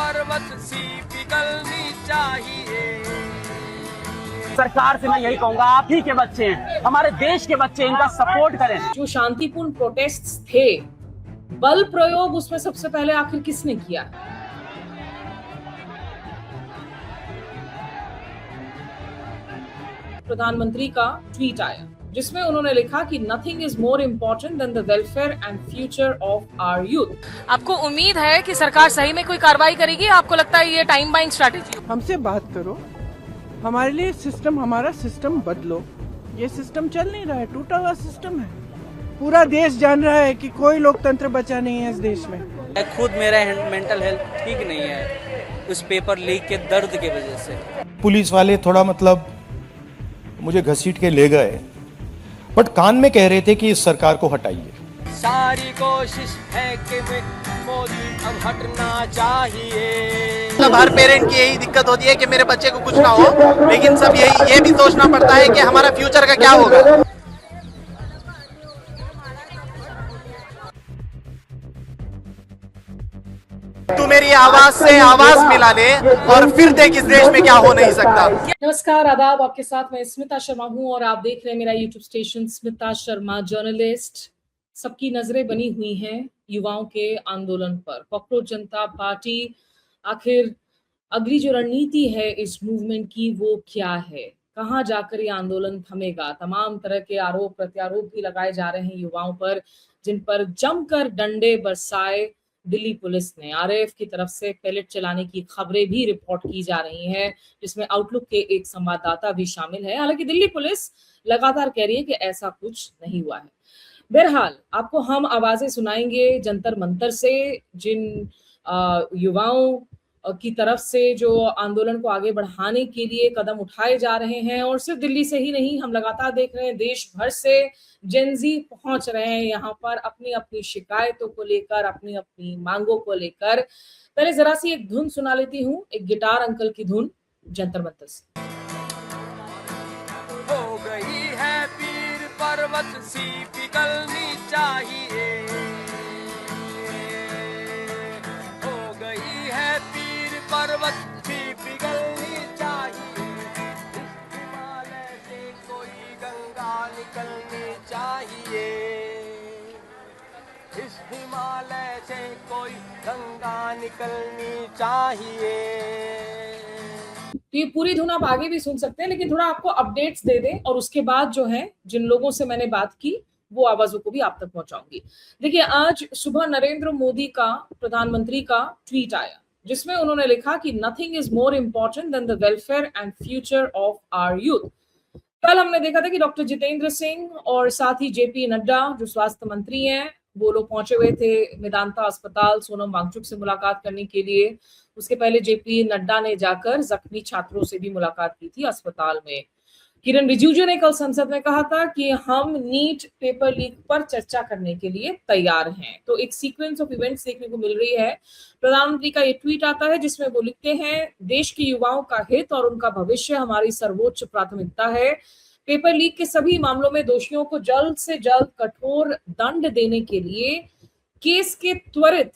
पर्वत सी पिघलनी चाहिए। सरकार से मैं यही कहूंगा, आप ही के बच्चे हैं, हमारे देश के बच्चे, इनका सपोर्ट करें। जो शांतिपूर्ण प्रोटेस्ट थे, बल प्रयोग उसमें सबसे पहले आखिर किसने किया? प्रधानमंत्री का ट्वीट आया जिसमें उन्होंने लिखा कि nothing is more important than the welfare and future of our youth. आपको उम्मीद है कि सरकार सही में कोई कार्रवाई करेगी? आपको लगता है ये टाइम बाइंग स्ट्रैटेजी? हमसे बात करो, हमारे लिए सिस्टम, हमारा सिस्टम बदलो। ये सिस्टम चल नहीं रहा है, टूटा हुआ सिस्टम है। पूरा देश जान रहा है कि कोई लोकतंत्र बचा नहीं है इस देश में। खुद मेरा मेंटल हेल्थ ठीक नहीं है उस पेपर लीक के दर्द की वजह से। पुलिस वाले थोड़ा मतलब मुझे घसीट के ले गए, बट कान में कह रहे थे कि इस सरकार को हटाइए। सारी कोशिश है कि मोदी अब हटना चाहिए। मतलब हर पेरेंट की यही दिक्कत होती है कि मेरे बच्चे को कुछ ना हो, लेकिन सब ये भी सोचना पड़ता है कि हमारा फ्यूचर का क्या होगा। तू मेरी आवाज से आवाज मिला ले और फिर देख इस देश में क्या हो नहीं सकता। नमस्कार, आदाब। आपके साथ मैं स्मिता शर्मा हूं और आप देख रहे हैं मेरा YouTube station Smita Sharma journalist. सबकी नजरें बनी हुई हैं युवाओं के आंदोलन पर। कॉकरोच जनता पार्टी आखिर अगली जो रणनीति है इस मूवमेंट की वो क्या है? कहाँ जाकर ये आंदोलन थमेगा? तमाम तरह के आरोप प्रत्यारोप भी लगाए जा रहे हैं युवाओं पर, जिन पर जमकर डंडे बरसाए दिल्ली पुलिस ने। आरएएफ की तरफ से पैलेट चलाने की खबरें भी रिपोर्ट की जा रही हैं, जिसमें आउटलुक के एक संवाददाता भी शामिल है। हालांकि दिल्ली पुलिस लगातार कह रही है कि ऐसा कुछ नहीं हुआ है। बहरहाल आपको हम आवाजें सुनाएंगे जंतर मंतर से, जिन युवाओं की तरफ से जो आंदोलन को आगे बढ़ाने के लिए कदम उठाए जा रहे हैं। और सिर्फ दिल्ली से ही नहीं, हम लगातार देख रहे हैं देश भर से जेनजी पहुंच रहे हैं यहाँ पर अपनी अपनी शिकायतों को लेकर, अपनी अपनी मांगों को लेकर। पहले जरा सी एक धुन सुना लेती हूँ, एक गिटार अंकल की धुन जंतर मंतर से। हो गई है पीर पर्वत सी पिघलनी चाहिए। हो गई है पीर पर्वत सी पिघलनी चाहिए। इस हिमालय से कोई गंगा निकलनी चाहिए। इस हिमालय से कोई गंगा निकलनी चाहिए। तो ये पूरी धुन आप आगे भी सुन सकते हैं, लेकिन थोड़ा आपको अपडेट्स दे दें और उसके बाद जो है जिन लोगों से मैंने बात की वो आवाजों को भी आप तक पहुंचाऊंगी। देखिए, आज सुबह नरेंद्र मोदी का, प्रधानमंत्री का ट्वीट आया जिसमें उन्होंने लिखा कि nothing is more important than the welfare and future of our youth. कल हमने देखा था कि डॉक्टर जितेंद्र सिंह और साथ ही जेपी नड्डा जो स्वास्थ्य मंत्री हैं, वो लोग पहुंचे हुए थे मेदांता अस्पताल सोनम वांगचुक से मुलाकात करने के लिए। उसके पहले जेपी नड्डा ने जाकर जख्मी छात्रों से भी मुलाकात की थी अस्पताल में। किरण रिजिजू ने कल संसद में कहा था कि हम नीट पेपर लीक पर चर्चा करने के लिए तैयार हैं। तो एक सीक्वेंस ऑफ इवेंट्स देखने को मिल रही है। प्रधानमंत्री का ये ट्वीट आता है जिसमें वो लिखते हैं, देश के युवाओं का हित और उनका भविष्य हमारी सर्वोच्च प्राथमिकता है। पेपर लीक के सभी मामलों में दोषियों को जल्द से जल्द कठोर दंड देने के लिए केस के त्वरित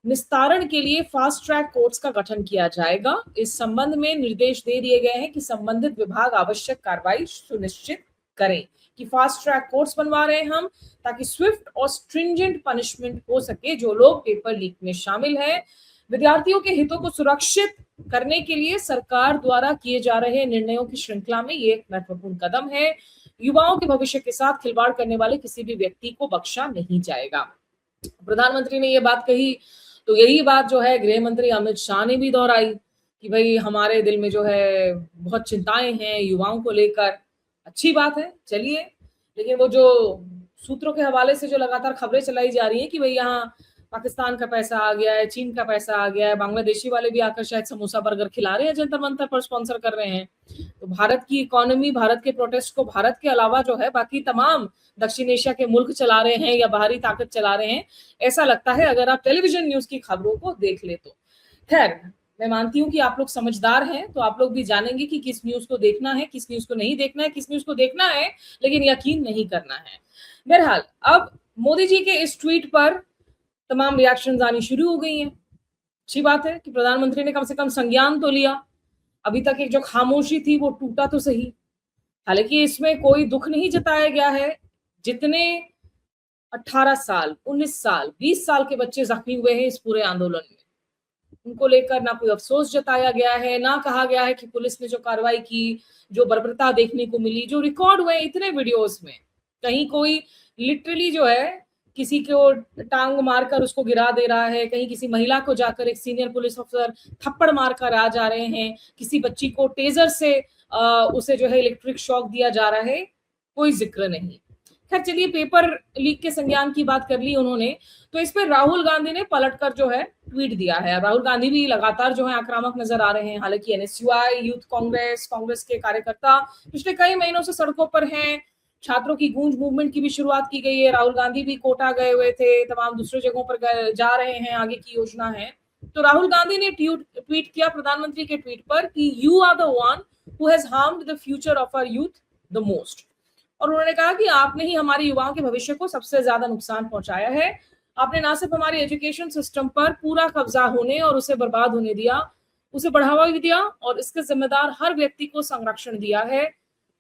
निस्तारण के लिए फास्ट ट्रैक कोर्ट्स का गठन किया जाएगा। इस संबंध में निर्देश दे दिए गए हैं कि संबंधित विभाग आवश्यक कार्रवाई सुनिश्चित करें। कि फास्ट ट्रैक कोर्ट्स बनवा रहे हैं हम ताकि स्विफ्ट और स्ट्रिंजेंट पनिशमेंट हो सके जो लोग पेपर लीक में शामिल हैं। विद्यार्थियों के हितों को सुरक्षित करने के लिए सरकार द्वारा किए जा रहे निर्णयों की श्रृंखला में ये एक महत्वपूर्ण कदम है। युवाओं के भविष्य के साथ खिलवाड़ करने वाले किसी भी व्यक्ति को बख्शा नहीं जाएगा। प्रधानमंत्री ने ये बात कही तो यही बात जो है गृह मंत्री अमित शाह ने भी दोहराई कि भाई हमारे दिल में जो है बहुत चिंताएं हैं युवाओं को लेकर। अच्छी बात है, चलिए। लेकिन वो जो सूत्रों के हवाले से जो लगातार खबरें चलाई जा रही हैं कि भाई यहाँ पाकिस्तान का पैसा आ गया है, चीन का पैसा आ गया है, बांग्लादेशी वाले भी आकर शायद समोसा बर्गर खिला रहे हैं, जंतर मंतर पर स्पॉन्सर कर रहे हैं। तो भारत की इकोनॉमी, भारत के प्रोटेस्ट को भारत के अलावा जो है बाकी तमाम दक्षिण एशिया के मुल्क चला रहे हैं या बाहरी ताकत चला रहे हैं, ऐसा लगता है अगर आप टेलीविजन न्यूज की खबरों को देख ले तो। खैर, मैं मानती हूँ कि आप लोग समझदार हैं, तो आप लोग भी जानेंगे कि किस न्यूज को देखना है, किस न्यूज को नहीं देखना है, किस न्यूज को देखना है लेकिन यकीन नहीं करना है। बहरहाल अब मोदी जी के इस ट्वीट पर तमाम रिएक्शंस आनी शुरू हो गई हैं। अच्छी बात है कि प्रधानमंत्री ने कम से कम संज्ञान तो लिया। अभी तक एक जो खामोशी थी वो टूटा तो सही। हालांकि इसमें कोई दुख नहीं जताया गया है। जितने 18 साल, 19 साल, 20 साल के बच्चे जख्मी हुए हैं इस पूरे आंदोलन में, उनको लेकर ना कोई अफसोस जताया गया है, ना कहा गया है कि पुलिस ने जो कार्रवाई की, जो बर्बरता देखने को मिली, जो रिकॉर्ड हुए इतने वीडियोस में, कहीं कोई लिटरली जो है किसी को टांग मारकर उसको गिरा दे रहा है, कहीं किसी महिला को जाकर एक सीनियर पुलिस अफसर थप्पड़ मारकर आ जा रहे हैं, किसी बच्ची को टेजर से उसे जो है इलेक्ट्रिक शॉक दिया जा रहा है, कोई जिक्र नहीं। खैर चलिए, पेपर लीक के संज्ञान की बात कर ली उन्होंने, तो इस पर राहुल गांधी ने पलटकर जो है ट्वीट दिया है। राहुल गांधी भी लगातार जो है आक्रामक नजर आ रहे हैं। हालांकि एनएसयूआई, यूथ कांग्रेस के कार्यकर्ता पिछले कई महीनों से सड़कों पर हैं। छात्रों की गूंज मूवमेंट की भी शुरुआत की गई है। राहुल गांधी भी कोटा गए हुए थे, तमाम दूसरे जगहों पर जा रहे हैं, आगे की योजना है। तो राहुल गांधी ने ट्वीट किया प्रधानमंत्री के ट्वीट पर कि you are the one who has harmed the future of our youth the most. और उन्होंने कहा कि आपने ही हमारे युवाओं के भविष्य को सबसे ज्यादा नुकसान पहुंचाया है। आपने ना सिर्फ हमारे एजुकेशन सिस्टम पर पूरा कब्जा होने और उसे बर्बाद होने दिया, उसे बढ़ावा भी दिया और इसके जिम्मेदार हर व्यक्ति को संरक्षण दिया है।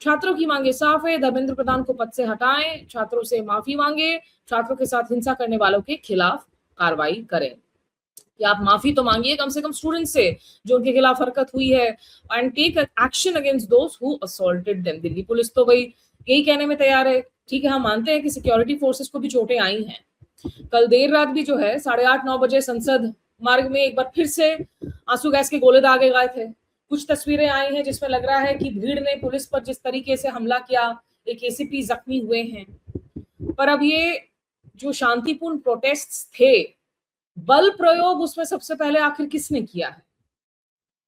छात्रों की मांगे साफ है, धर्मेंद्र प्रधान को पद से हटाएं, छात्रों से माफी मांगे, छात्रों के साथ हिंसा करने वालों के खिलाफ कार्रवाई करें। कि आप माफी तो मांगिए कम से कम स्टूडेंट से जो उनके खिलाफ हरकत हुई है, and take action against those who assaulted them. Delhi police तो भाई यही कहने में तैयार है, ठीक है हम मानते हैं कि सिक्योरिटी फोर्सेस को भी चोटें आई हैं। कल देर रात भी जो है 8:30-9 बजे संसद मार्ग में एक बार फिर से आंसू गैस के गोले दागे गए थे। कुछ तस्वीरें आई हैं जिसमें लग रहा है कि भीड़ ने पुलिस पर जिस तरीके से हमला किया, एक एसीपी जख्मी हुए हैं। पर अब ये जो शांतिपूर्ण प्रोटेस्ट थे, बल प्रयोग उसमें सबसे पहले आखिर किसने किया है?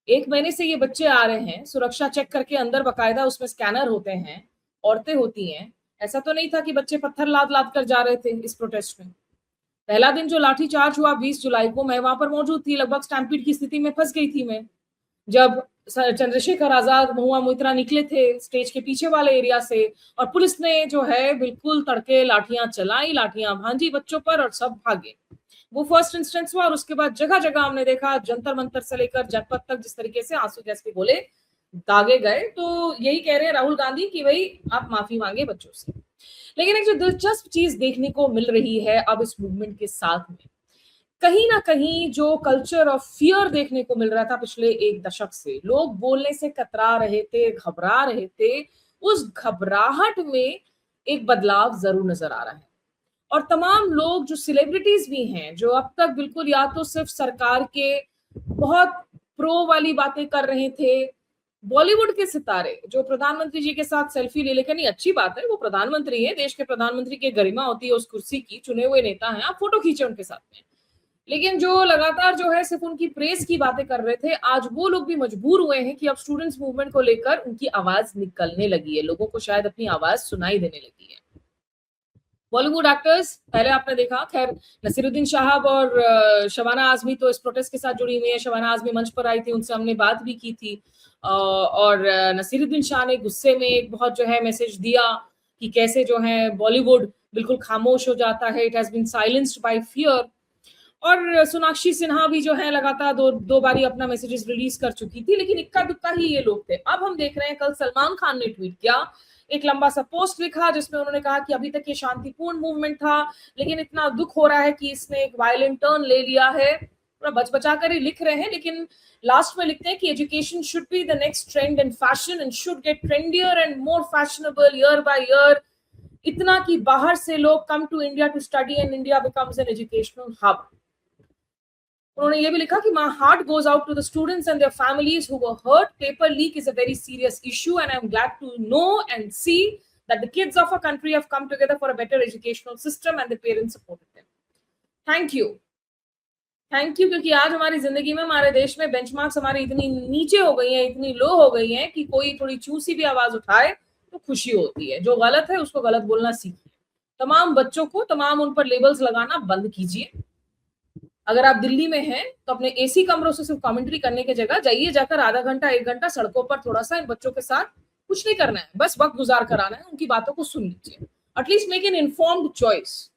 1 महीने से ये बच्चे आ रहे हैं, सुरक्षा चेक करके अंदर बकायदा उसमें स्कैनर होते हैं, औरतें होती हैं। ऐसा तो नहीं था कि बच्चे पत्थर लाद कर जा रहे थे इस प्रोटेस्ट में। पहला दिन जो लाठीचार्ज हुआ 20 जुलाई को, मैं वहां पर मौजूद थी, लगभग स्टैम्पीड की स्थिति में फंस गई थी मैं। जब चंद्रशेखर आजाद, महुआ मोइत्रा निकले थे स्टेज के पीछे वाले एरिया से और पुलिस ने जो है बिल्कुल तड़के लाठियां चलाई, लाठियां भांजी बच्चों पर और सब भागे। वो फर्स्ट इंस्टेंस हुआ और उसके बाद जगह जगह हमने देखा, जंतर मंतर से लेकर जनपद तक जिस तरीके से आंसू गैस के गोले दागे गए। तो यही कह रहे हैं राहुल गांधी कि भाई आप माफी मांगे बच्चों से। लेकिन एक जो दिलचस्प चीज देखने को मिल रही है अब इस मूवमेंट के साथ में, कहीं ना कहीं जो कल्चर ऑफ फियर देखने को मिल रहा था पिछले 1 दशक से, लोग बोलने से कतरा रहे थे, घबरा रहे थे, उस घबराहट में एक बदलाव जरूर नजर आ रहा है। और तमाम लोग जो सेलिब्रिटीज भी हैं, जो अब तक बिल्कुल या तो सिर्फ सरकार के बहुत प्रो वाली बातें कर रहे थे, बॉलीवुड के सितारे जो प्रधानमंत्री जी के साथ सेल्फी ले लेकर, नहीं अच्छी बात है, वो प्रधानमंत्री है, देश के प्रधानमंत्री की गरिमा होती है उस कुर्सी की, चुने हुए नेता हैं, आप फोटो खींचे उनके साथ में। लेकिन जो लगातार जो है सिर्फ उनकी प्रेस की बातें कर रहे थे, आज वो लोग भी मजबूर हुए हैं कि अब स्टूडेंट्स मूवमेंट को लेकर उनकी आवाज निकलने लगी है, लोगों को शायद अपनी आवाज सुनाई देने लगी है। बॉलीवुड एक्टर्स पहले आपने देखा, खैर नसीरुद्दीन साहब और शबाना आजमी तो इस प्रोटेस्ट के साथ जुड़ी हुई है। शबाना आजमी मंच पर आई थी, उनसे हमने बात भी की थी और नसीरुद्दीन शाह ने गुस्से में एक बहुत जो है मैसेज दिया कि कैसे जो है बॉलीवुड बिल्कुल खामोश हो जाता है, it has been silenced by fear. और सोनाक्षी सिन्हा भी जो है लगातार दो बारी अपना मैसेजेस रिलीज कर चुकी थी, लेकिन इक्का दुक्का ही ये लोग थे। अब हम देख रहे हैं, कल सलमान खान ने ट्वीट किया, एक लंबा सा पोस्ट लिखा जिसमें उन्होंने कहा कि अभी तक ये शांतिपूर्ण मूवमेंट था, लेकिन इतना दुख हो रहा है कि इसने एक वायलेंट टर्न ले लिया है। थोड़ा बचा कर ही लिख रहे हैं, लेकिन लास्ट में लिखते हैं कि education should be the next trend in fashion and should get trendier and more fashionable year by year. इतना कि बाहर से लोग come to India to study and India becomes an educational hub. उन्होंने ये भी लिखा कि my heart goes out to the students and their families who were hurt. Paper leak is a very serious issue and I'm glad to know and see that the kids of our country have come together for a better educational system and the parents supported them. Thank you. Thank you, क्योंकि आज हमारी जिंदगी में, हमारे देश में benchmarks हमारी इतनी नीचे हो गई हैं, इतनी लो हो गई हैं कि कोई थोड़ी चूसी भी आवाज उठाए तो खुशी होती है। जो गलत है उसको गलत बोलना सीखिए। तमाम बच्चों को तमाम उन पर लेबल्स लगाना बंद कीजिए। अगर आप दिल्ली में हैं तो अपने एसी कमरों से सिर्फ कमेंट्री करने की जगह जाइए, जाकर आधा घंटा 1 घंटा सड़कों पर थोड़ा सा इन बच्चों के साथ कुछ नहीं करना है, बस वक्त गुजार कर आना है, उनकी बातों को सुन लीजिए। At least make an informed choice.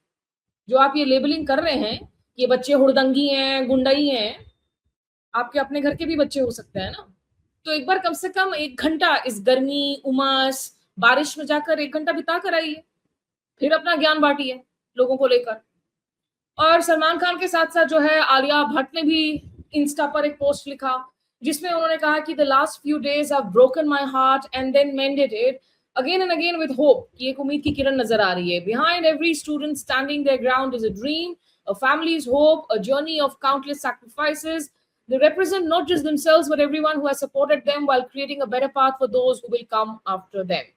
जो आप ये लेबलिंग कर रहे हैं, ये बच्चे हुड़दंगी हैं, गुंडई हैं, आपके अपने घर के भी बच्चे हो सकते हैं ना, तो एक बार कम से कम 1 घंटा इस गर्मी उमास बारिश में जाकर 1 घंटा बिता कर आइए, फिर अपना ज्ञान बांटिए लोगों को लेकर। और सलमान खान के साथ साथ जो है आलिया भट्ट ने भी इंस्टा पर एक पोस्ट लिखा जिसमें उन्होंने कहा कि the last few days have broken my heart and then mended it again and again with hope. कि एक उम्मीद की किरण नजर आ रही है। Behind every student standing their ground is a dream, a family's hope, a journey of countless sacrifices. They represent not just themselves but everyone who has supported them while creating a better path for those who will come after them.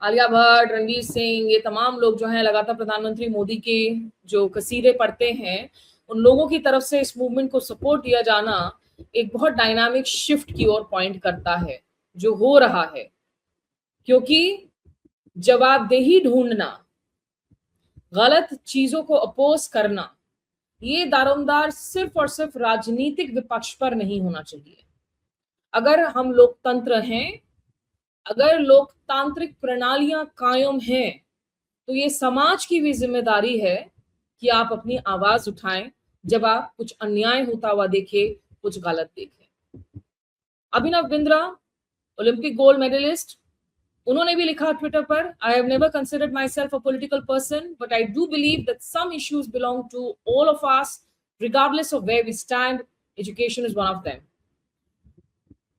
Alia Bhatt, Ranveer Singh, ये तमाम लोग जो हैं लगातार प्रधानमंत्री मोदी के जो कसीदे पढ़ते हैं, उन लोगों की तरफ से इस मूवमेंट को सपोर्ट दिया जाना एक बहुत डायनामिक शिफ्ट की ओर पॉइंट करता है जो हो रहा है। क्योंकि जवाबदेही ढूंढना, गलत चीजों को अपोज करना, ये दारोमदार सिर्फ और सिर्फ राजनीतिक विपक्ष पर नहीं होना चाहिए। अगर हम लोकतंत्र हैं, अगर लोकतांत्रिक प्रणालियां कायम हैं, तो ये समाज की भी जिम्मेदारी है कि आप अपनी आवाज उठाएं जब आप कुछ अन्याय होता हुआ देखें, कुछ गलत देखें। Abhinav Bindra, Olympic gold medalist, उन्होंने भी लिखा ट्विटर पर, I have never considered myself a political person but I do believe that some issues belong to all of us regardless of where we stand. Education is one of them.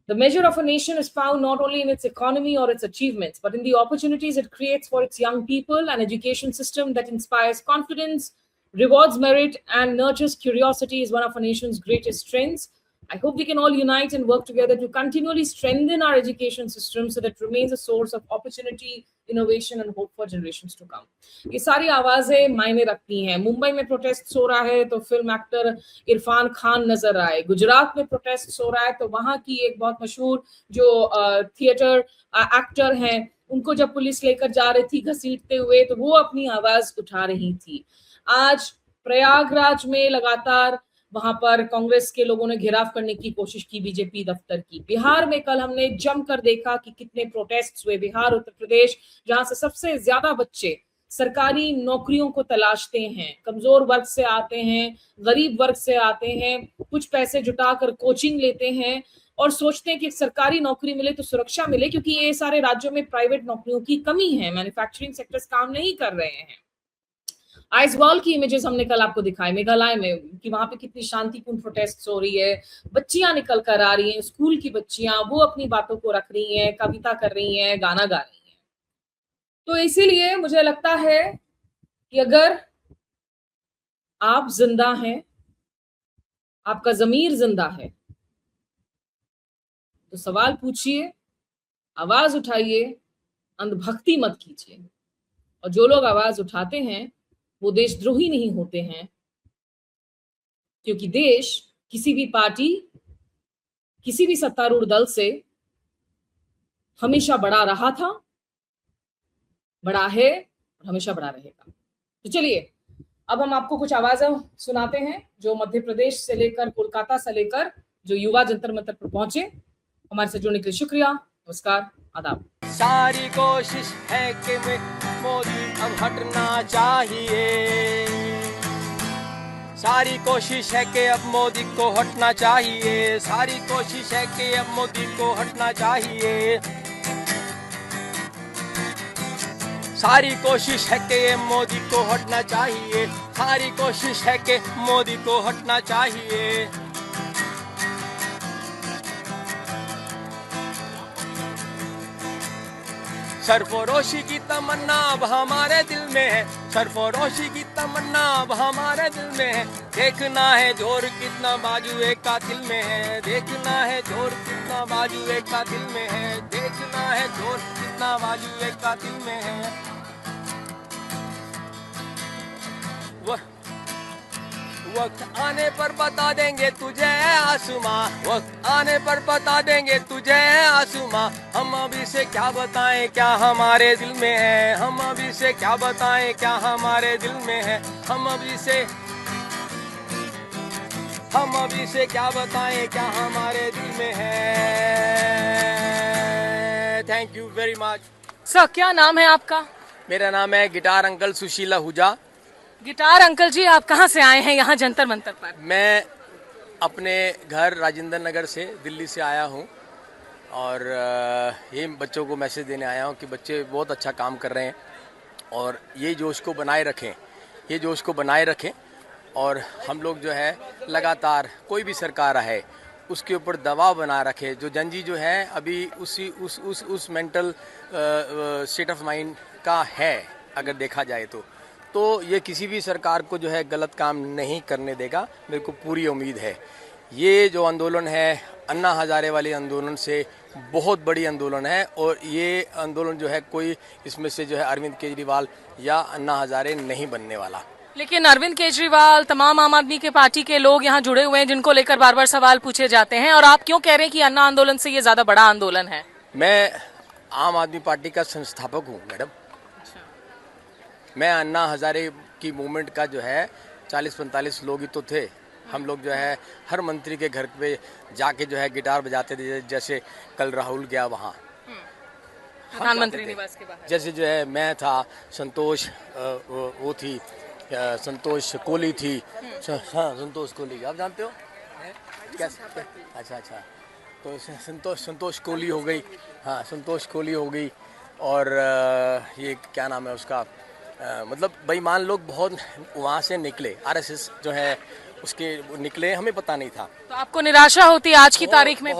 The measure of a nation is found not only in its economy or its achievements, but in the opportunities it creates for its young people. An education system that inspires confidence, rewards merit, and nurtures curiosity is one of a nation's greatest strengths. I hope we can all unite and work together to continually strengthen our education system so that it remains a source of opportunity, innovation and hope for generations to come. ये सारी आवाजें मायने रखती हैं। मुंबई में protest हो रहा है तो फिल्म एक्टर इरफान खान नजर आए। गुजरात में प्रोटेस्ट हो रहा है तो वहां की एक बहुत मशहूर जो थिएटर एक्टर हैं, उनको जब पुलिस लेकर जा रही थी घसीटते हुए, तो वो अपनी आवाज उठा रही थी। आज प्रयागराज में लगातार वहां पर कांग्रेस के लोगों ने घेराव करने की कोशिश की बीजेपी दफ्तर की। बिहार में कल हमने जमकर देखा कि कितने प्रोटेस्ट हुए। बिहार, उत्तर प्रदेश, जहां से सबसे ज्यादा बच्चे सरकारी नौकरियों को तलाशते हैं, कमजोर वर्ग से आते हैं, गरीब वर्ग से आते हैं, कुछ पैसे जुटाकर कोचिंग लेते हैं और सोचते हैं कि सरकारी नौकरी मिले तो सुरक्षा मिले, क्योंकि ये सारे राज्यों में प्राइवेट नौकरियों की कमी है, मैन्युफैक्चरिंग सेक्टर्स काम नहीं कर रहे हैं। आइजवाल की इमेजेस हमने कल आपको दिखाई मेघालय में कि वहां पे कितनी शांतिपूर्ण प्रोटेस्ट हो रही है, बच्चियां निकल कर आ रही हैं, स्कूल की बच्चियां, वो अपनी बातों को रख रही हैं, कविता कर रही हैं, गाना गा रही हैं। तो इसीलिए मुझे लगता है कि अगर आप जिंदा हैं, आपका जमीर जिंदा है, तो सवाल पूछिए, आवाज उठाइए, अंधभक्ति मत कीजिए। और जो लोग आवाज उठाते हैं वो देशद्रोही नहीं होते हैं, क्योंकि देश किसी भी पार्टी, किसी भी सत्तारूढ़ दल से हमेशा बड़ा रहा था, बड़ा है और हमेशा बड़ा रहेगा। तो चलिए अब हम आपको कुछ आवाजें सुनाते हैं जो मध्य प्रदेश से लेकर कोलकाता से लेकर जो युवा जंतर मंतर पर पहुंचे। हमारे से जुड़ने के लिए शुक्रिया, नमस्कार, आदाब। सारी कोशिश है कि मोदी अब हटना चाहिए, सारी कोशिश है कि अब मोदी को हटना चाहिए, सारी कोशिश है कि अब मोदी को हटना चाहिए, सारी कोशिश है कि मोदी को हटना चाहिए, सारी कोशिश है कि मोदी को हटना चाहिए। सरफरोशी की तमन्ना अब हमारे दिल में है, सरफरोशी की तमन्ना अब हमारे दिल में है, देखना है जोर कितना बाजू एक का दिल में है, देखना है जोर कितना बाजू एक का दिल में है, देखना है जोर कितना बाजू एक का दिल में है। वक्त आने पर बता देंगे तुझे आसमां, वक्त आने पर बता देंगे तुझे आसमां, हम अभी से क्या बताएं क्या हमारे दिल में है, हम अभी से क्या बताएं क्या हमारे दिल में है, हम अभी से क्या बताएं क्या हमारे दिल में है। Thank you very much. Sir, क्या नाम है आपका? मेरा नाम है guitar uncle Sushila हुजा। Guitar uncle जी, आप कहाँ से आए हैं यहाँ जंतर मंतर पर? मैं अपने घर राजेंद्र नगर से दिल्ली से आया हूँ और ये बच्चों को मैसेज देने आया हूँ कि बच्चे बहुत अच्छा काम कर रहे हैं और ये जोश को बनाए रखें और हम लोग जो है लगातार कोई भी सरकार आए उसके ऊपर दबाव बना रखे। जो जनजी जो है अभी उस मेंटल स्टेट ऑफ माइंड का है अगर देखा जाए तो ये किसी भी सरकार को जो है गलत काम नहीं करने देगा, मेरे को पूरी उम्मीद है। ये जो आंदोलन है अन्ना हजारे वाले आंदोलन से बहुत बड़ी आंदोलन है और ये आंदोलन जो है कोई इसमें से जो है अरविंद केजरीवाल या अन्ना हजारे नहीं बनने वाला। लेकिन अरविंद केजरीवाल, तमाम आम आदमी के पार्टी के लोग यहाँ जुड़े हुए हैं जिनको लेकर बार बार सवाल पूछे जाते हैं, और आप क्यों कह रहे हैं कि अन्ना आंदोलन से ये ज्यादा बड़ा आंदोलन है? मैं आम आदमी पार्टी का संस्थापक हूँ मैडम। मैं अन्ना हजारे की मूवमेंट का जो है 40-45 लोग ही तो थे। हम लोग जो है हर मंत्री के घर पे जाके जो है गिटार बजाते थे, जैसे कल राहुल गया वहाँ प्रधानमंत्री निवास के बाहर, जैसे जो है मैं था, संतोष वो थी, संतोष कोहली थी। हाँ, संतोष कोहली आप जानते हो क्या? अच्छा तो संतोष कोहली हो गई। हाँ, संतोष कोहली हो गई और ये क्या नाम है उसका, मतलब बेईमान लोग बहुत वहाँ से निकले, आरएसएस जो है उसके निकले, हमें पता नहीं था। तो आपको निराशा होती है आज की तारीख में?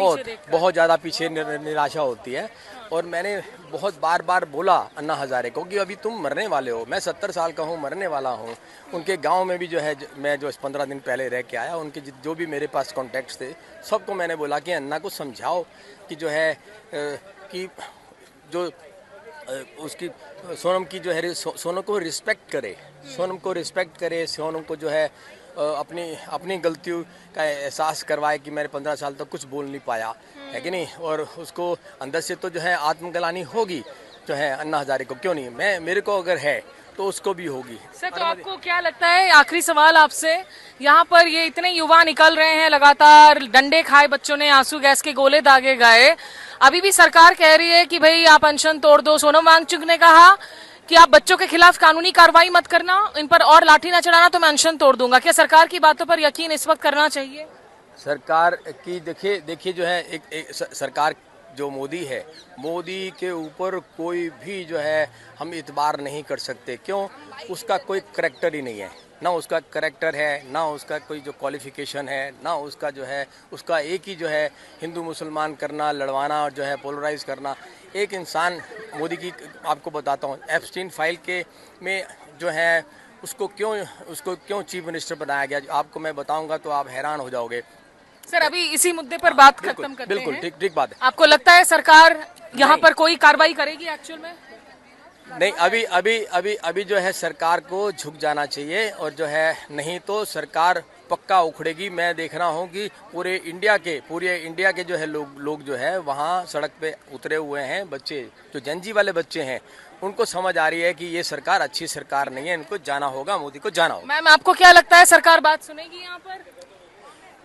बहुत ज़्यादा पीछे निराशा होती है और मैंने बहुत बार बोला अन्ना हजारे को कि अभी तुम मरने वाले हो। मैं 70 साल का हूँ, मरने वाला हूँ। उनके गांव में भी जो है मैं जो 15 दिन पहले रह के आया, उनके जो भी मेरे पास कॉन्टैक्ट्स थे सबको मैंने बोला कि अन्ना को समझाओ कि जो है कि जो उसकी सोनम की जो है सोनम को रिस्पेक्ट करे, सोनम को जो है अपनी गलतियों का एहसास करवाए कि मैंने 15 साल तक कुछ बोल नहीं पाया, है कि नहीं, और उसको अंदर से तो जो है आत्मग्लानि होगी जो है अन्ना हजारे को, क्यों नहीं, मेरे को अगर है तो उसको भी होगी। सर, तो आपको क्या लगता है, आखिरी सवाल आपसे, यहाँ पर ये इतने युवा निकल रहे हैं, लगातार डंडे खाए बच्चों ने, आंसू गैस के गोले दागे गए, अभी भी सरकार कह रही है कि भाई आप अनशन तोड़ दो। सोनम वांगचुक ने कहा कि आप बच्चों के खिलाफ कानूनी कार्रवाई मत करना, इन पर और लाठी ना चढ़ाना, तो मैं अनशन तोड़ दूंगा। क्या सरकार की बातों पर यकीन इस वक्त करना चाहिए? सरकार की देखिए जो है एक सरकार जो मोदी है, मोदी के ऊपर कोई भी जो है हम इतबार नहीं कर सकते। क्यों? उसका कोई करैक्टर ही नहीं है, ना उसका करैक्टर है, ना उसका कोई जो क्वालिफिकेशन है, ना उसका जो है उसका एक ही जो है हिंदू मुसलमान करना, लड़वाना और जो है पोलराइज करना। एक इंसान मोदी की आपको बताता हूँ, एप्स्टीन फाइल के में जो है उसको क्यों चीफ मिनिस्टर बनाया गया, आपको मैं बताऊंगा तो आप हैरान हो जाओगे। सर, अभी इसी मुद्दे पर बात खत्म करते हैं। बिल्कुल ठीक बात है। आपको लगता है सरकार यहाँ पर कोई कार्रवाई करेगी एक्चुअल में? नहीं, अभी जो है सरकार को झुक जाना चाहिए और जो है नहीं तो सरकार पक्का उखड़ेगी। मैं देख रहा हूँ कि पूरे इंडिया के जो है लोग जो है वहाँ सड़क पे उतरे हुए हैं। बच्चे जो जनजी वाले बच्चे हैं उनको समझ आ रही है कि ये सरकार अच्छी सरकार नहीं है, इनको जाना होगा, मोदी को जाना होगा। मैम, आपको क्या लगता है सरकार बात सुनेगी यहाँ पर?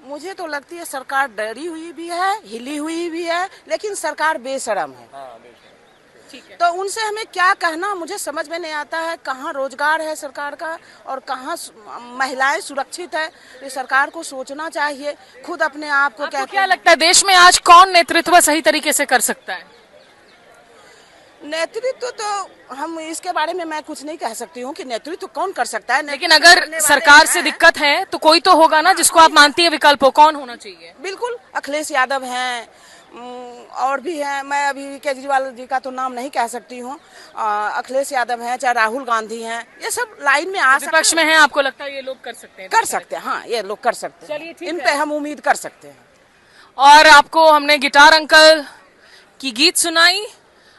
मुझे तो लगती है सरकार डरी हुई भी है, हिली हुई भी है, लेकिन सरकार बेशरम है। ठीक है। तो उनसे हमें क्या कहना मुझे समझ में नहीं आता है। कहाँ रोजगार है सरकार का और कहाँ महिलाएं सुरक्षित है, ये सरकार को सोचना चाहिए। खुद अपने आप को क्या लगता है देश में आज कौन नेतृत्व सही तरीके से कर सकता है? नेतृत्व तो हम इसके बारे में मैं कुछ नहीं कह सकती हूँ कि नेतृत्व कौन कर सकता है, लेकिन अगर सरकार से दिक्कत है तो कोई तो होगा ना जिसको आप मानती है विकल्प हो, कौन होना चाहिए? बिल्कुल अखिलेश यादव हैं और भी हैं, मैं अभी केजरीवाल जी का तो नाम नहीं कह सकती हूँ। अखिलेश यादव हैं, चाहे राहुल गांधी हैं, ये सब लाइन में आ सकते हैं। विपक्ष में हैं, आपको लगता है ये लोग कर सकते हैं? कर सकते हैं, हाँ, ये लोग कर सकते हैं। चलिए, ठीक इन है। पे हम उम्मीद कर सकते हैं। और आपको हमने गिटार अंकल की गीत सुनाई,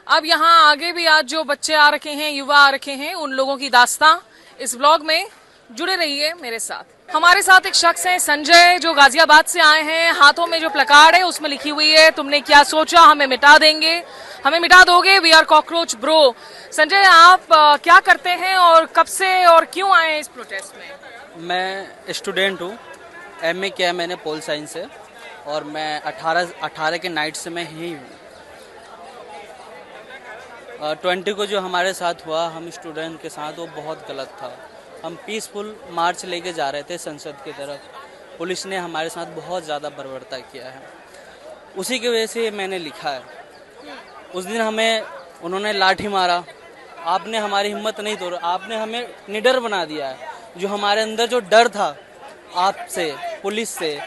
अब यहाँ आगे भी आज जो बच्चे आ रखे हैं, युवा आ रखे हैं, उन लोगों की दास्तां इस ब्लॉग में जुड़े रहिए मेरे साथ। हमारे साथ एक शख्स है संजय, जो गाजियाबाद से आए हैं। हाथों में जो प्लकार्ड है उसमें लिखी हुई है, तुमने क्या सोचा, हमें मिटा देंगे, हमें मिटा दोगे, we are cockroach bro. Sanjay, आप क्या करते हैं और कब से और क्यों आए हैं इस प्रोटेस्ट में? मैं स्टूडेंट हूँ, MA किया है मैंने पोल साइंस से, और मैं 18 के नाइट से मैं ही हूँ। 20 को जो हमारे साथ हुआ हम स्टूडेंट के साथ, वो बहुत गलत था। हम पीसफुल मार्च लेके जा रहे थे संसद की तरफ, पुलिस ने हमारे साथ बहुत ज़्यादा बर्बरता किया है, उसी की वजह से मैंने लिखा है। उस दिन हमें उन्होंने लाठी मारा, आपने हमारी हिम्मत नहीं तोड़ा, आपने हमें निडर बना दिया है। जो हमारे अंदर जो डर था आपसे, पुलिस से,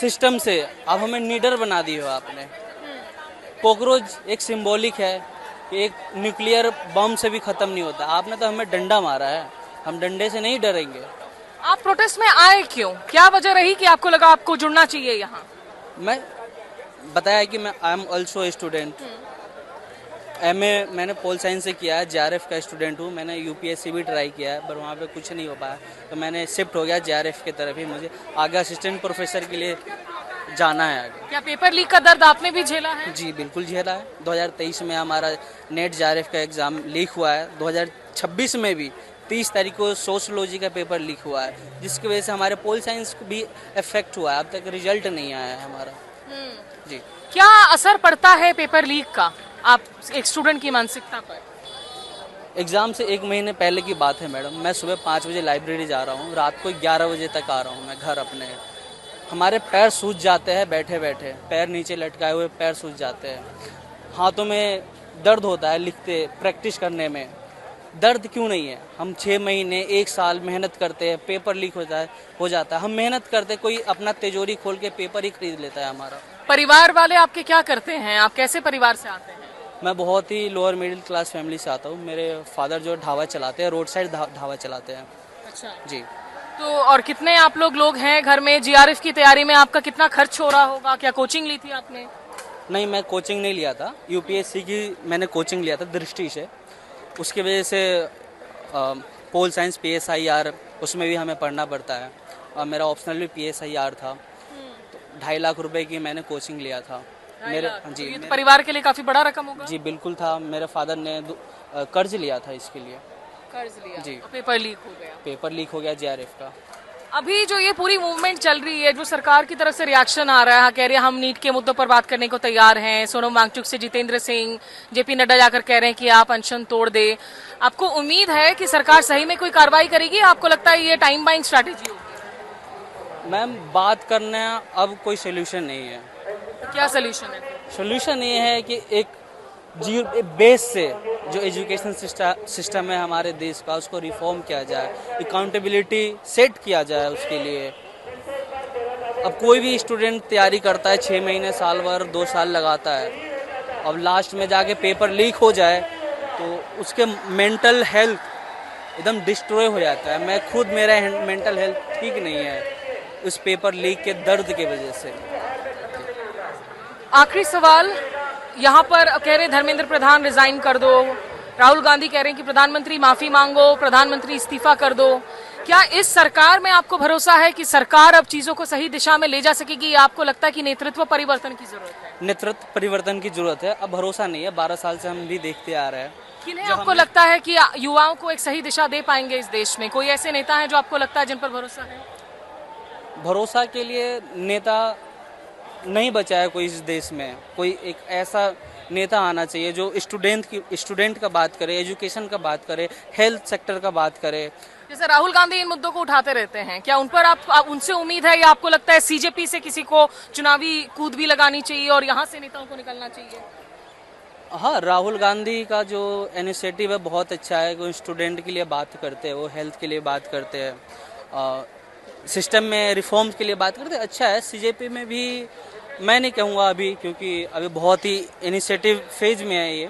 सिस्टम से, अब हमें निडर बना दी हो आपने। कॉकरोच एक सिंबॉलिक है कि एक न्यूक्लियर बम से भी ख़त्म नहीं होता। आपने तो हमें डंडा मारा है, हम डंडे से नहीं डरेंगे। आप प्रोटेस्ट में आए क्यों? क्या वजह रही कि आपको लगा आपको जुड़ना चाहिए यहाँ? मैं बताया कि मैं I am also student, MA मैंने पोल साइंस से किया है, जेआरएफ का स्टूडेंट हूँ। मैंने यूपीएससी भी ट्राई किया है पर वहाँ पे कुछ नहीं हो पाया, तो मैंने शिफ्ट हो गया जेआरएफ की तरफ ही। मुझे आगे असिस्टेंट प्रोफेसर के लिए जाना है आगे। क्या पेपर लीक का दर्द आपने भी झेला है? जी बिल्कुल झेला है। 2023 में हमारा नेट जेआरएफ का एग्ज़ाम लीक हुआ है, 2026 में भी 30 तारीख को सोशलॉजी का पेपर लीक हुआ है, जिसकी वजह से हमारे पोल साइंस को भी इफेक्ट हुआ है। अब तक रिजल्ट नहीं आया है हमारा। जी, क्या असर पड़ता है पेपर लीक का आप एक स्टूडेंट की मानसिकता पर? एग्ज़ाम से 1 महीने पहले की बात है मैडम। मैं सुबह 5 बजे लाइब्रेरी जा रहा हूँ, रात को 11 बजे तक आ रहा हूँ मैं घर अपने। हमारे पैर सूज जाते हैं बैठे बैठे, पैर नीचे लटकाए हुए पैर सूज जाते हैं, हाथों में दर्द होता है लिखते प्रैक्टिस करने में। दर्द क्यों नहीं है? हम 6 महीने 1 साल मेहनत करते हैं, पेपर लीक हो जाता है। हम मेहनत करते, कोई अपना तिजोरी खोल के पेपर ही खरीद लेता है हमारा। परिवार वाले आपके क्या करते हैं? आप कैसे परिवार से आते हैं? मैं बहुत ही लोअर मिडिल क्लास फैमिली से आता हूँ। मेरे फादर जो ढाबा चलाते हैं, रोड साइड ढाबा चलाते हैं। अच्छा जी। तो और कितने आप लोग हैं घर में? जीआरएफ की तैयारी में आपका कितना खर्च हो रहा होगा? क्या कोचिंग ली थी आपने? नहीं, मैं कोचिंग नहीं लिया था। यूपीएससी की मैंने कोचिंग लिया था दृष्टि से। उसकी वजह से पोल साइंस PSIR उसमें भी हमें पढ़ना पड़ता है, और मेरा ऑप्शनल भी PSIR था। तो 2.5 लाख रुपए की मैंने कोचिंग लिया था। मेरे जी, ये तो परिवार के लिए काफी बड़ा रकम होगा। जी बिल्कुल था। मेरे फादर ने कर्ज लिया था इसके लिए। कर्ज लिया जी। और पेपर लीक हो गया। पेपर लीक हो गया जेआरएफ का। अभी जो ये पूरी मूवमेंट चल रही है, जो सरकार की तरफ से रिएक्शन आ रहा है, कह रहे हैं हम नीट के मुद्दों पर बात करने को तैयार हैं। सोनम वांगचुक से जितेंद्र सिंह, JP नड्डा जाकर कह रहे हैं कि आप अनशन तोड़ दे। आपको उम्मीद है कि सरकार सही में कोई कार्रवाई करेगी? आपको लगता है ये टाइम बाइंग स्ट्रैटेजी होगी? मैम, बात करना अब कोई सोल्यूशन नहीं है। क्या सोल्यूशन है? सोल्यूशन ये है कि एक बेस से जो एजुकेशन सिस्टम है हमारे देश का, उसको रिफॉर्म किया जाए, अकाउंटेबिलिटी सेट किया जाए उसके लिए। अब कोई भी स्टूडेंट तैयारी करता है 6 महीने, साल भर, 2 साल लगाता है, अब लास्ट में जाके पेपर लीक हो जाए तो उसके मेंटल हेल्थ एकदम डिस्ट्रॉय हो जाता है। मैं खुद, मेरा मेंटल हेल्थ ठीक नहीं है उस पेपर लीक के दर्द की वजह से। आखिरी सवाल, यहाँ पर कह रहे धर्मेंद्र प्रधान रिजाइन कर दो, राहुल गांधी कह रहे हैं कि प्रधानमंत्री माफी मांगो, प्रधानमंत्री इस्तीफा कर दो। क्या इस सरकार में आपको भरोसा है कि सरकार अब चीजों को सही दिशा में ले जा सकेगी, या आपको लगता है कि नेतृत्व परिवर्तन की जरूरत है? नेतृत्व परिवर्तन की जरूरत है। अब भरोसा नहीं है, 12 साल से हम भी देखते आ रहे हैं। किन्हें आपको लगता है कि युवाओं को एक सही दिशा दे पाएंगे इस देश में? कोई ऐसे नेता हैं जो आपको लगता है जिन पर भरोसा है? भरोसा के लिए नेता नहीं बचा है कोई इस देश में। कोई एक ऐसा नेता आना चाहिए जो स्टूडेंट का बात करे, एजुकेशन का बात करे, हेल्थ सेक्टर का बात करे। जैसे राहुल गांधी इन मुद्दों को उठाते रहते हैं, क्या उन पर आप उनसे उम्मीद है, या आपको लगता है CJP से किसी को चुनावी कूद भी लगानी चाहिए और यहाँ से नेताओं को निकलना चाहिए? हाँ, राहुल गांधी का जो इनिशिएटिव है बहुत अच्छा है। वो स्टूडेंट के लिए बात करते हैं, वो हेल्थ के लिए बात करते हैं, सिस्टम में रिफॉर्म्स के लिए बात करते हैं, अच्छा है। CJP में भी मैं नहीं कहूँगा अभी, क्योंकि अभी बहुत ही इनिशिएटिव फेज में है ये,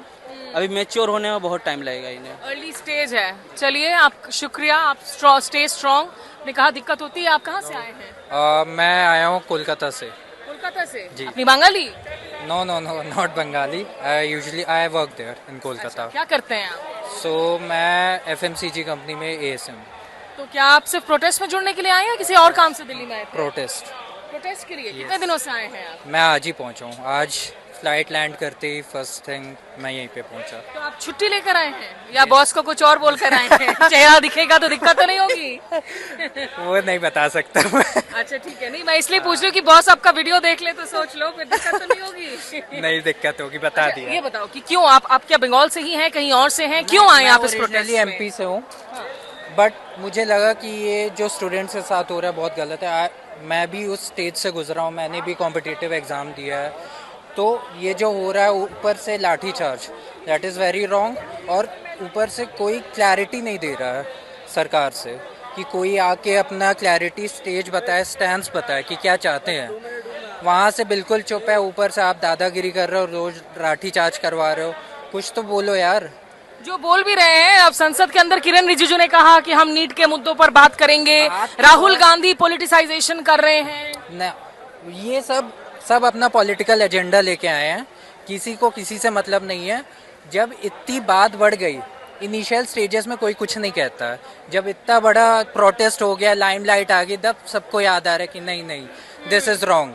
अभी मैच्योर होने में बहुत टाइम लगेगा इन्हें। अर्ली स्टेज है। चलिए, आप शुक्रिया, आप स्टे स्ट्रॉन्ग। ने कहा दिक्कत होती है। आप कहाँ से आए हैं? मैं आया हूँ कोलकाता से। कोलकाता से? जी। अपनी Bengali? No, not Bengali. I work there in Kolkata. क्या करते हैं आप? सो मैं FMCG कंपनी में ASM। तो क्या आप सिर्फ प्रोटेस्ट में जुड़ने के लिए आए हैं, किसी और काम से दिल्ली में आए थे? प्रोटेस्ट के लिए? कितने दिनों से आए हैं आप? मैं आज ही पहुंचा हूँ। आज फ्लाइट लैंड करते ही फर्स्ट थिंग मैं यहीं पे पहुंचा। तो आप छुट्टी लेकर आए हैं या बॉस को कुछ और बोल कर आए हैं? चेहरा दिखेगा तो दिक्कत तो नहीं होगी? वो नहीं बता सकता मैं। अच्छा ठीक है, नहीं मैं इसलिए पूछ रही हूँ कि बॉस आपका वीडियो देख ले तो सोच लो, फिर दिक्कत तो नहीं होगी? नहीं दिक्कत होगी, बता दिया। ये बताओ कि क्यों आप क्या बंगाल से ही हैं, कहीं और से हैं, क्यों आए आप इस प्रोटेस्ट में? MP से हूँ, बट मुझे लगा कि ये जो स्टूडेंट्स के साथ हो रहा है बहुत गलत है। मैं भी उस स्टेज से गुजरा हूँ, मैंने भी कॉम्पिटिटिव एग्ज़ाम दिया है। तो ये जो हो रहा है ऊपर से लाठी charge, that is very wrong. और ऊपर से कोई क्लैरिटी नहीं दे रहा है सरकार से कि कोई आके अपना क्लैरिटी स्टेज बताए, स्टैंड्स बताए कि क्या चाहते हैं। वहाँ से बिल्कुल चुप है, ऊपर से आप दादागिरी कर रहे हो, रोज लाठी चार्ज करवा रहे हो। कुछ तो बोलो यार। जो बोल भी रहे हैं, अब संसद के अंदर किरण रिजिजू ने कहा कि हम नीट के मुद्दों पर बात करेंगे। राहुल गांधी पॉलिटिसाइजेशन कर रहे हैं। न, ये सब अपना पॉलिटिकल एजेंडा लेके आए हैं, किसी को किसी से मतलब नहीं है। जब इतनी बात बढ़ गई, इनिशियल स्टेजेस में कोई कुछ नहीं कहता है, जब इतना बड़ा प्रोटेस्ट हो गया, लाइमलाइट आ गई, तब सबको याद आ रहा है कि नहीं दिस इज़ रॉन्ग।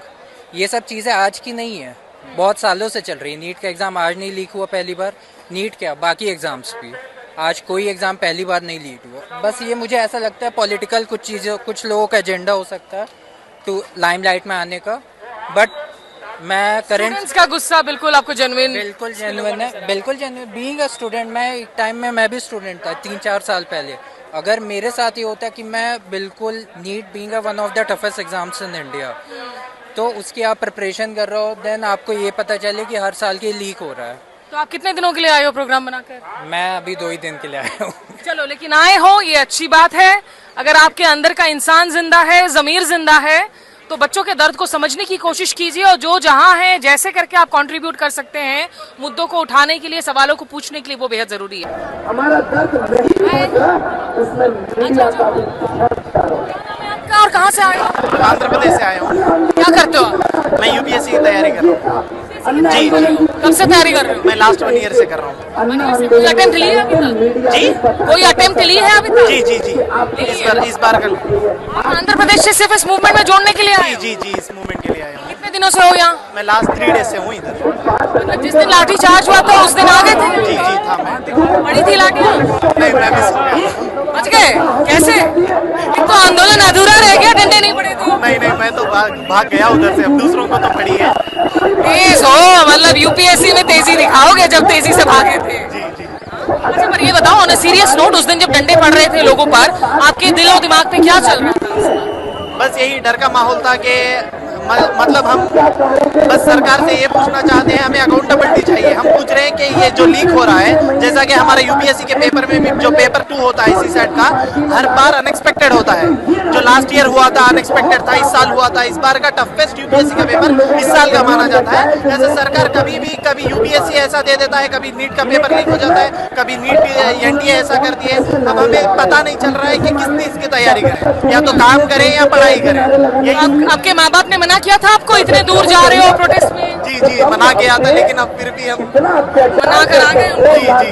ये सब चीज़ें आज की नहीं है, बहुत सालों से चल रही है। नीट का एग्ज़ाम आज नहीं लीक हुआ पहली बार, नीट क्या बाकी एग्ज़ाम्स भी, आज कोई एग्ज़ाम पहली बार नहीं लीक हुआ। बस ये मुझे ऐसा लगता है पॉलिटिकल कुछ चीज़ें, कुछ लोगों का एजेंडा हो सकता है तो लाइमलाइट में आने का। बट मैं करंट का गुस्सा बिल्कुल आपको जेन्युइन, बिल्कुल जेन्युइन है, बिल्कुल जेन्युइन। बीइंग अ स्टूडेंट, मैं एक टाइम में मैं भी स्टूडेंट था 3-4 साल पहले। अगर मेरे साथ ये होता कि मैं बिल्कुल NEET being one of the toughest exams in India, तो उसकी आप प्रिपरेशन कर रहे हो, देन आपको ये पता चले कि हर साल के लीक हो रहा है। तो आप कितने दिनों के लिए आए हो प्रोग्राम बनाकर? मैं अभी 2 ही दिन के लिए आया हूँ। चलो, लेकिन आए हो ये अच्छी बात है। अगर आपके अंदर का इंसान जिंदा है, जमीर जिंदा है, तो बच्चों के दर्द को समझने की कोशिश कीजिए और जो जहां है जैसे करके आप कंट्रीब्यूट कर सकते हैं मुद्दों को उठाने के लिए, सवालों को पूछने के लिए, वो बेहद जरूरी है। हमारा दर्द और कहाँ से आए हो? आंध्र प्रदेश से आया हूँ। क्या करते हो आप? मैं यूपीएससी की तैयारी कर रहा हूँ। जी, कब से तैयारी कर रहे हो? मैं लास्ट 1 ईयर से कर रहा हूँ। कोई अटेम्प्ट ली है अभी तक? जी, कोई अटेम्प्ट ली है अभी तक? जी। इस बार कर। आंध्र प्रदेश से सिर्फ इस मूवमेंट में जोड़ने के लिए आए हो? जी, इस मूवमेंट के लिए आया हूँ। कितने दिनों से हो यहाँ? मैं लास्ट 3 डेज से हूँ इधर। मतलब जिस दिन लाठी चार्ज हुआ था उस दिन आ गए थे? जी था मैं। बड़ी थी लाठियाँ? नहीं, मैं भी सो गया। बच गए कैसे? एक तो आंदोलन अधूरा रह गया, डंडे नहीं पड़े तो। नहीं, मैं तो भाग गया उधर से। अब दूसरों को तो पड़ी है। तेज हो, मतलब यूपीएससी में तेजी दिखाओगे जब तेजी से भागे थे। जी। अच्छा, पर ये बताओ, ऑन अ सीरियस नोट, उस दिन जब डंडे पड़ रहे थे लोगों पर, आपके दिल और दिमाग पे क्या चल रहा था? बस यही डर का माहौल था कि मतलब हम बस सरकार से ये पूछना चाहते हैं, हमें अकाउंटेबिलिटी चाहिए। हम पूछ रहे हैं कि ये जो लीक हो रहा है, जैसा कि हमारे यूपीएससी के पेपर में भी जो पेपर 2 होता है इसी सेट का, हर बार अनएक्सपेक्टेड होता है। जो लास्ट ईयर हुआ था अनएक्सपेक्टेड था, इस साल हुआ था। इस बार का टफेस्ट यूपीएससी का पेपर इस साल का माना जाता है। जैसे सरकार कभी यूपीएससी ऐसा दे देता है, कभी नीट का पेपर लीक हो जाता है, कभी नीट एनडीए ऐसा करती है। अब हमें पता नहीं चल रहा है कि किस चीज की तैयारी करें, या तो काम करें या पढ़ाई करें। आपके माँ बाप ने मना किया था आपको, इतने दूर जा रहे हो प्रोटेस्ट में? जी, मना किया था, लेकिन अब फिर भी हम मना कर आ गए। जी।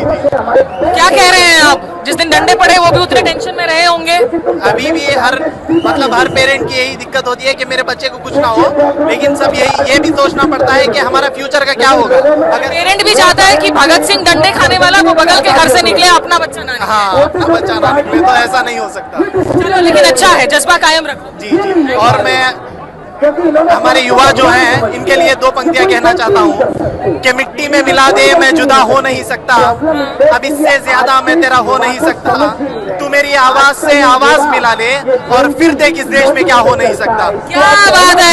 क्या कह रहे हैं आप? जिस दिन डंडे पड़े वो भी उतने टेंशन में रहे होंगे। अभी भी हर पेरेंट की यही दिक्कत होती है कि मेरे बच्चे को कुछ ना हो, लेकिन सब ये भी सोचना पड़ता है कि हमारा फ्यूचर का क्या होगा। अगर पेरेंट भी चाहता है कि भगत सिंह डंडे खाने वाला वो बगल के घर से निकले, अपना बच्चा ना निकले। हाँ, अपना बच्चा ना निकले, तो ऐसा नहीं हो सकता। चलो, लेकिन अच्छा है, जज्बा कायम रखो। जी। और मैं हमारे युवा जो हैं इनके लिए 2 पंक्तियां कहना चाहता हूँ कि मिट्टी में मिला दे मैं जुदा हो नहीं सकता, अब इससे ज्यादा मैं तेरा हो नहीं सकता। तू मेरी आवाज से आवाज मिला ले और फिर देख इस देश में क्या हो नहीं सकता। क्या बात है।